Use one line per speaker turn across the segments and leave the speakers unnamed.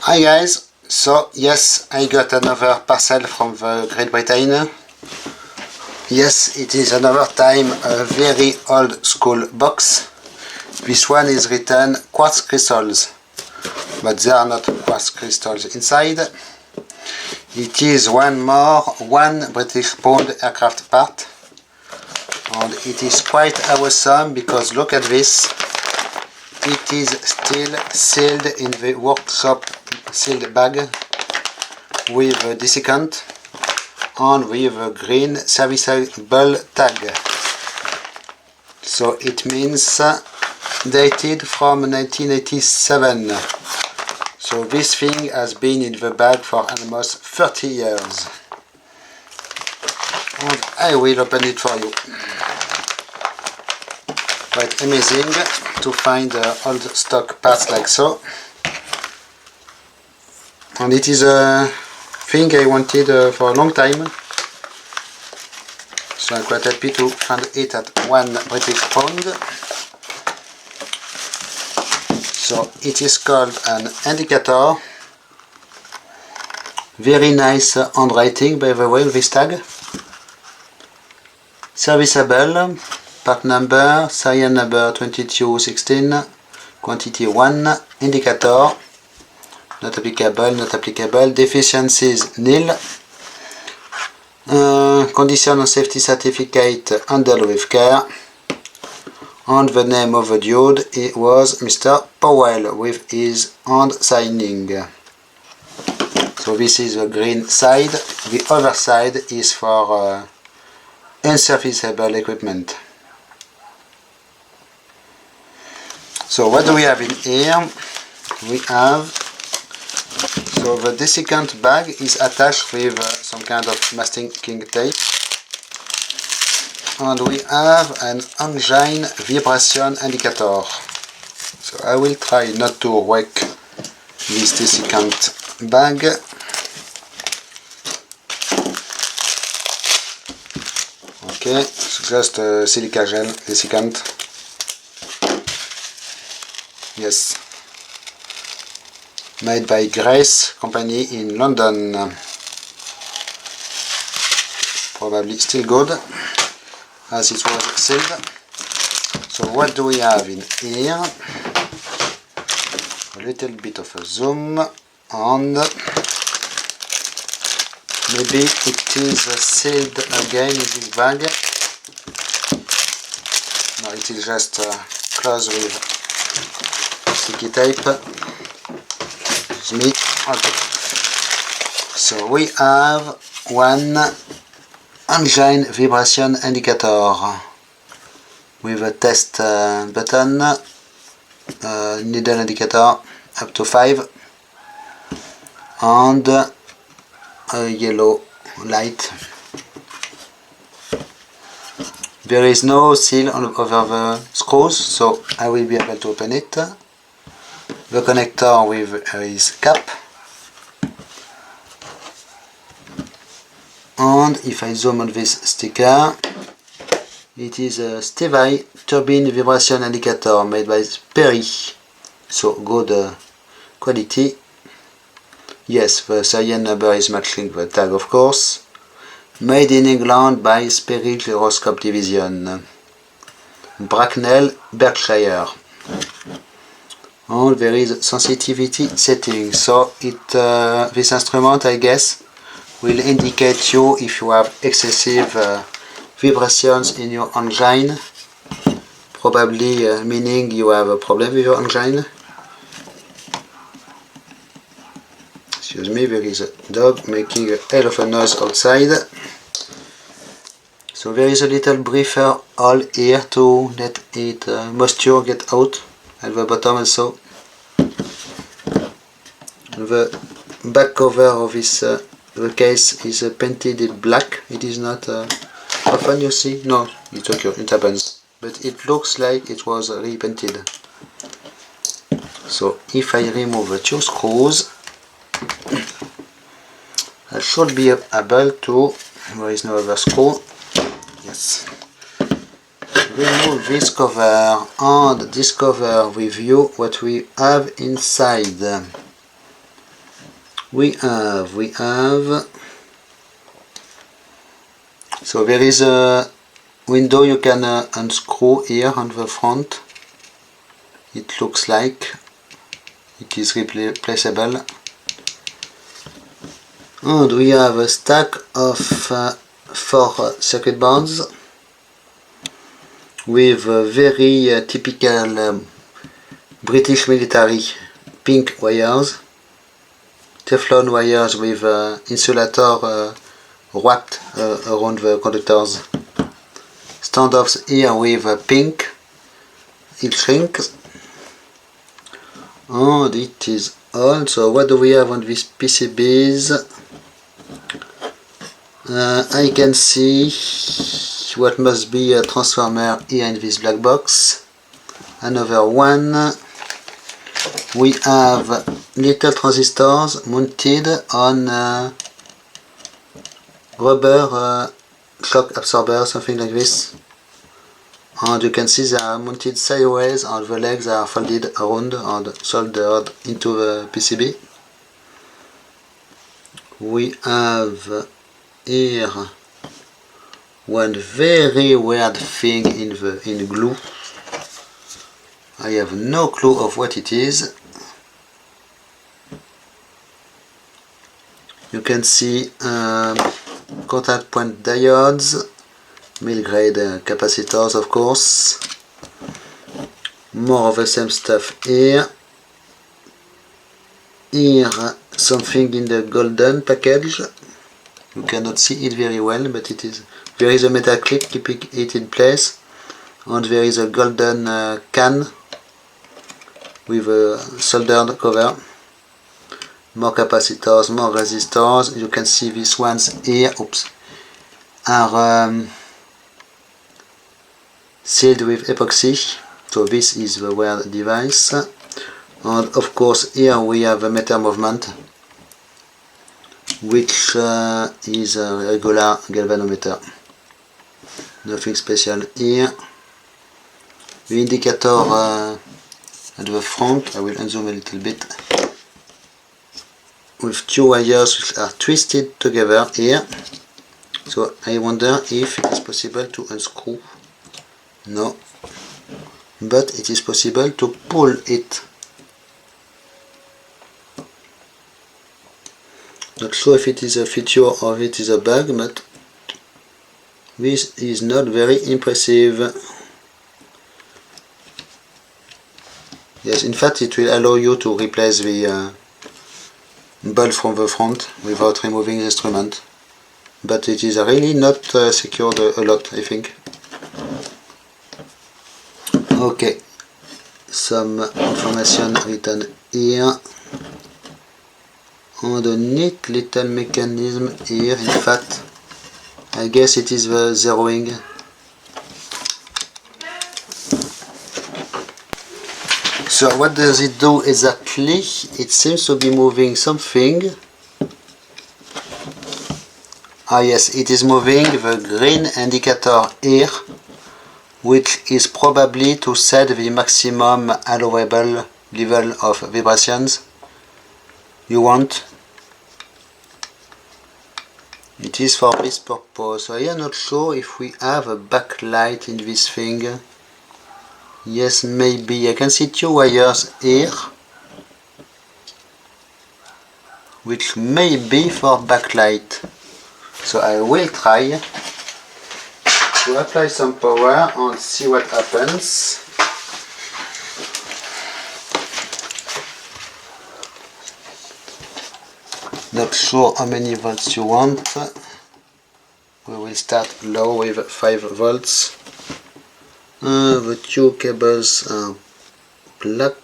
Hi guys, so yes, I got another parcel from the Great Britain. Yes, it is another time a very old school box. This one is written quartz crystals, but there are not quartz crystals inside. It is one British pound aircraft part, and it is quite awesome because look at this. It is still sealed in the workshop sealed bag with a desiccant and with a green serviceable tag. So it means dated from 1987. So this thing has been in the bag for almost 30 years. And I will open it for you. Quite amazing to find old stock parts like so. And it is a thing I wanted for a long time. So I'm quite happy to find it at £1 British pound. So it is called an indicator. Very nice handwriting by the way with this tag. Serviceable, part number, serial number 2216, quantity 1, indicator, not applicable, deficiencies nil, condition and safety certificate handled with care, and the name of the dude was Mr. Powell with his hand signing. So this is the green side, the other side is for unserviceable equipment. So what do we have in here? We have, so the desiccant bag is attached with some kind of masking tape. And we have an engine vibration indicator. So I will try not to wreck this desiccant bag. Okay, so just silica gel desiccant. Yes. Made by Grace Company in London. Probably still good, as it was sealed. So what do we have in here? A little bit of a zoom, and maybe it is sealed again in this bag. No, it is just closed with sticky tape. Me. Okay. So we have one engine vibration indicator with a test button, needle indicator up to 5, and a yellow light. There is no seal over the screws, so I will be able to open it. The connector with his cap, and if I zoom on this sticker, it is a Stevie turbine vibration indicator made by Perry, so good quality. Yes, the serial number is matching the tag, of course. Made in England by Sperry Gyroscope Division, Bracknell, Berkshire. And there is sensitivity setting, so this instrument, I guess, will indicate you if you have excessive vibrations in your engine, probably meaning you have a problem with your engine. Excuse me, there is a dog making a hell of a noise outside. So there is a little briefer hole here to let it moisture get out. At the bottom also. The back cover of this the case is painted in black. It is not often you see. No, it's okay, it happens. But it looks like it was repainted. So if I remove the two screws, I should be able to. There is no other screw. Yes. Remove this cover and discover with you what we have inside. we have so there is a window you can unscrew here on the front. It looks like it is replaceable. And we have a stack of 4 circuit boards with very typical British military pink wires, Teflon wires with insulator wrapped around the conductors. Standoffs here with pink heat shrink. And it is all. So what do we have on these PCBs? I can see what must be a transformer here in this black box. Another one. We have little transistors mounted on rubber shock absorber, something like this. And you can see they are mounted sideways and the legs are folded around and soldered into the PCB. We have here one very weird thing in glue. I have no clue of what it is. You can see contact point diodes, mill grade capacitors, of course. More of the same stuff here. Here something in the golden package. You cannot see it very well, but it is. There is a metal clip keeping it in place, and there is a golden can with a soldered cover. More capacitors, more resistors. You can see these ones here. Oops, are sealed with epoxy. So this is the weird device. And of course here we have a meter movement, which is a regular galvanometer. Nothing special here. The indicator at the front, I will unzoom a little bit, with 2 wires which are twisted together here. So I wonder if it is possible to unscrew. No, but it is possible to pull it. Not sure if it is a feature or if it is a bug, but this is not very impressive. Yes, in fact it will allow you to replace the bulb from the front without removing the instrument, but it is really not secured a lot, I think. Okay, some information written here. And a neat little mechanism here. In fact, I guess it is the zeroing. So what does it do exactly? It seems to be moving something. Ah yes, it is moving the green indicator here, which is probably to set the maximum allowable level of vibrations you want. It is for this purpose. So I am not sure if we have a backlight in this thing. Yes, maybe. I can see 2 wires here, which may be for backlight. So I will try to apply some power and see what happens. Not sure how many volts you want. We will start low with 5 volts. The 2 cables are black.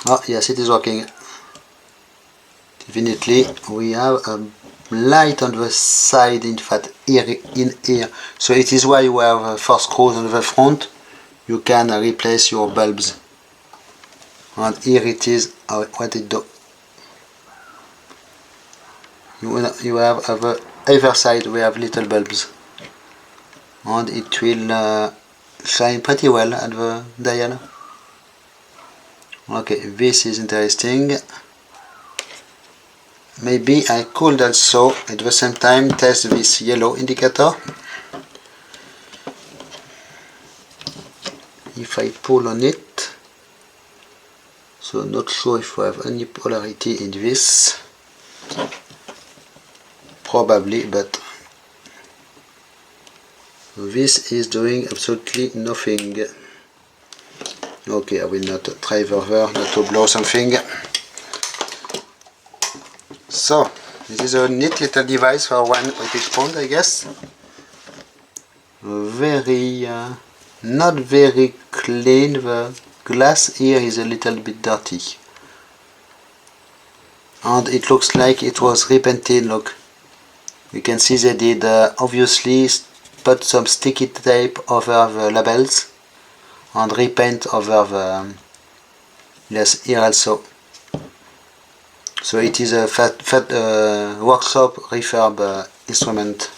Oh yes, it is working. Definitely we have a light on the side, in fact here in here. So it is why you have 4 screws on the front. You can replace your bulbs. And here it is what it do. You have either side we have little bulbs, and it will shine pretty well at the dial. Okay, this is interesting. Maybe I could also at the same time test this yellow indicator. If I pull on it, so not sure if we have any polarity in this. Probably, but this is doing absolutely nothing. Okay, I will not try further, not to blow something. So, this is a neat little device for one British pound, I guess. Very, not very clean. The glass here is a little bit dirty. And it looks like it was repainted, look. You can see they did obviously put some sticky tape over the labels and repaint over the, yes, here also. So it is a workshop refurb instrument.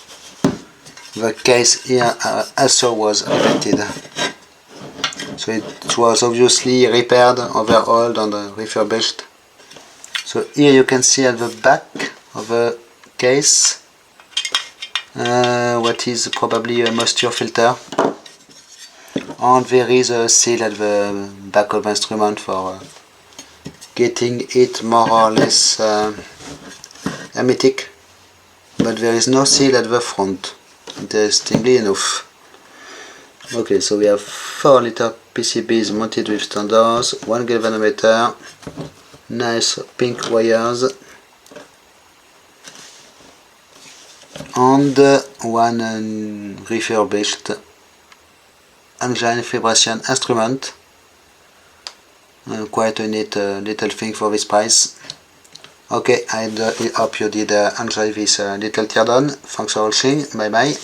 The case here also was repainted. So it was obviously repaired, overhauled and refurbished. So here you can see at the back of the case what is probably a moisture filter. And there is a seal at the back of the instrument for getting it more or less hermetic, but there is no seal at the front, interestingly enough. Okay, so we have 4 little PCBs mounted with standards, 1 galvanometer, nice pink wires, and one refurbished engine vibration instrument. Quite a neat little thing for this price. Okay, I hope you did enjoy this little teardown. Thanks for watching. Bye bye.